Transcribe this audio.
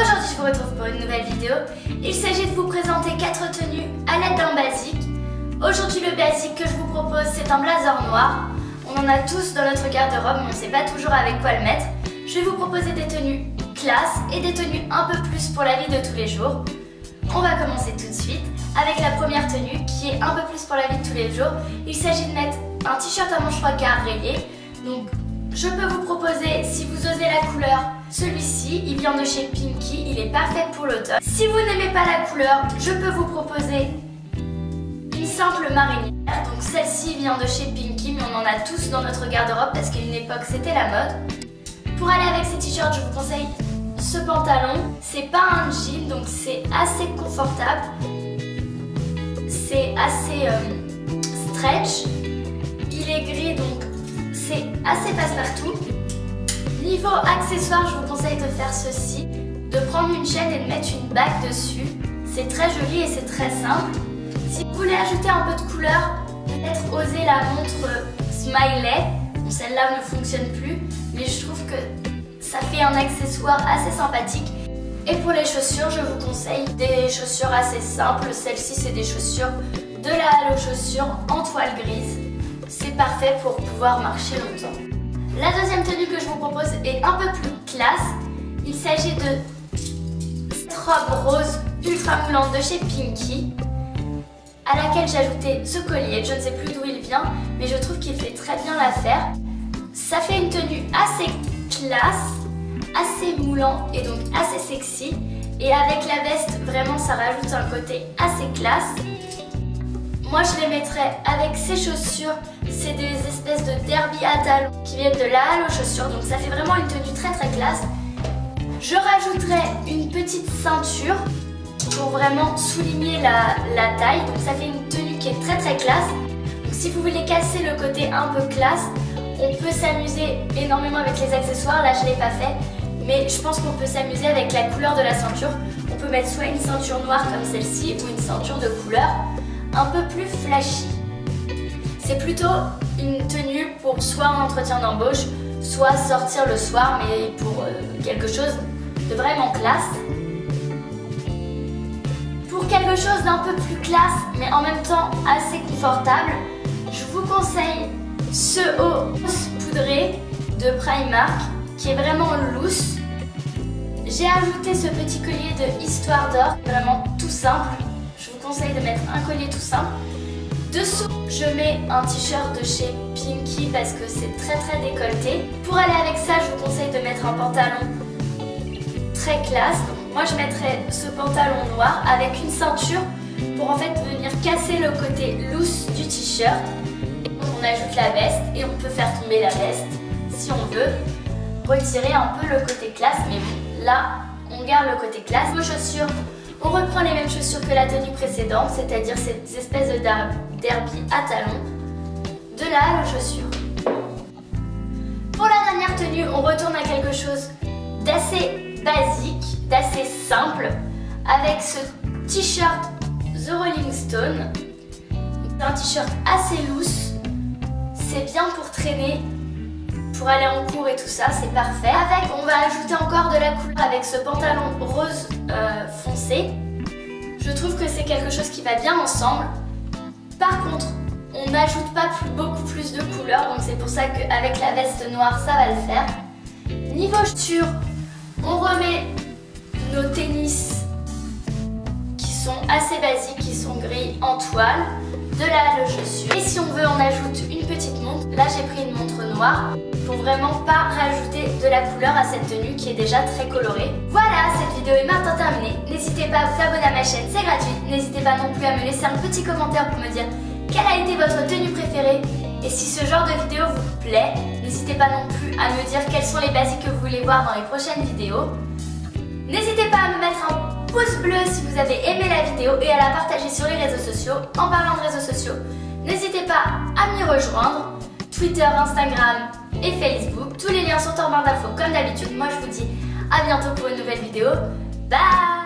Aujourd'hui je vous retrouve pour une nouvelle vidéo. Il s'agit de vous présenter 4 tenues à l'aide d'un basique. Aujourd'hui le basique que je vous propose c'est un blazer noir. On en a tous dans notre garde-robe mais on ne sait pas toujours avec quoi le mettre. Je vais vous proposer des tenues classe et des tenues un peu plus pour la vie de tous les jours. On va commencer tout de suite avec la première tenue qui est un peu plus pour la vie de tous les jours. Il s'agit de mettre un t-shirt à manches 3 quarts rayé. Donc je peux vous proposer, si vous osez la couleur, celui-ci, il vient de chez Pinky, il est parfait pour l'automne. Si vous n'aimez pas la couleur, je peux vous proposer une simple marinière. Donc celle-ci vient de chez Pinky, mais on en a tous dans notre garde-robe parce qu'à une époque c'était la mode. Pour aller avec ces t-shirts, je vous conseille ce pantalon. C'est pas un jean, donc c'est assez confortable. C'est assez stretch. Il est gris, donc c'est assez passe-partout. Niveau accessoires, je vous conseille de faire ceci, de prendre une chaîne et de mettre une bague dessus. C'est très joli et c'est très simple. Si vous voulez ajouter un peu de couleur, peut-être oser la montre smiley. Bon, celle-là ne fonctionne plus, mais je trouve que ça fait un accessoire assez sympathique. Et pour les chaussures, je vous conseille des chaussures assez simples. Celle-ci, c'est des chaussures de la Halo Chaussures en toile grise. C'est parfait pour pouvoir marcher longtemps. La deuxième tenue que je vous propose est un peu plus classe. Il s'agit de cette robe rose ultra moulante de chez Pinky, à laquelle j'ai ajouté ce collier. Je ne sais plus d'où il vient, mais je trouve qu'il fait très bien l'affaire. Ça fait une tenue assez classe, assez moulant et donc assez sexy. Et avec la veste, vraiment, ça rajoute un côté assez classe. Moi, je les mettrais avec ces chaussures. C'est des espèces de derby à talons qui viennent de la Halo Chaussures. Donc ça fait vraiment une tenue très très classe. Je rajouterai une petite ceinture pour vraiment souligner la taille. Donc ça fait une tenue qui est très très classe. Donc si vous voulez casser le côté un peu classe, on peut s'amuser énormément avec les accessoires. Là, je ne l'ai pas fait. Mais je pense qu'on peut s'amuser avec la couleur de la ceinture. On peut mettre soit une ceinture noire comme celle-ci ou une ceinture de couleur un peu plus flashy. C'est plutôt une tenue pour soit un entretien d'embauche, soit sortir le soir, mais pour quelque chose de vraiment classe. Pour quelque chose d'un peu plus classe, mais en même temps assez confortable, je vous conseille ce haut poudré de Primark, qui est vraiment loose. J'ai ajouté ce petit collier de Histoire d'Or, vraiment tout simple. Je vous conseille de mettre un collier tout simple. Dessous, je mets un t-shirt de chez Pinky parce que c'est très très décolleté. Pour aller avec ça, je vous conseille de mettre un pantalon très classe. Donc, moi, je mettrais ce pantalon noir avec une ceinture pour en fait venir casser le côté loose du t-shirt. On ajoute la veste et on peut faire tomber la veste si on veut. Retirer un peu le côté classe, mais bon, là, on garde le côté classe. Vos chaussures, on reprend les mêmes chaussures que la tenue précédente, c'est-à-dire ces espèces de derby à talons de la Halo Chaussures. Pour la dernière tenue, on retourne à quelque chose d'assez basique, d'assez simple, avec ce t-shirt The Rolling Stone. C'est un t-shirt assez loose, c'est bien pour traîner, pour aller en cours et tout ça, c'est parfait. Avec, on va ajouter encore de la couleur avec ce pantalon rose foncé. Je trouve que c'est quelque chose qui va bien ensemble. Par contre, on n'ajoute pas beaucoup plus de couleurs, donc c'est pour ça qu'avec la veste noire, ça va le faire. Niveau chaussures, on remet nos tennis qui sont assez basiques, qui sont gris en toile, de la Halo Chaussures. Et si on veut, on ajoute une petite montre. Là, j'ai pris une montre noire pour vraiment pas rajouter de la couleur à cette tenue qui est déjà très colorée. Voilà, cette vidéo est maintenant terminée. N'hésitez pas à vous abonner à ma chaîne, c'est gratuit. N'hésitez pas non plus à me laisser un petit commentaire pour me dire quelle a été votre tenue préférée. Et si ce genre de vidéo vous plaît, n'hésitez pas non plus à me dire quels sont les basiques que vous voulez voir dans les prochaines vidéos. N'hésitez pas à me mettre un pouce bleu si vous avez aimé la vidéo et à la partager sur les réseaux sociaux. En parlant de réseaux sociaux, n'hésitez pas à m'y rejoindre. Twitter, Instagram et Facebook. Tous les liens sont en barre d'infos comme d'habitude. Moi je vous dis à bientôt pour une nouvelle vidéo. Bye!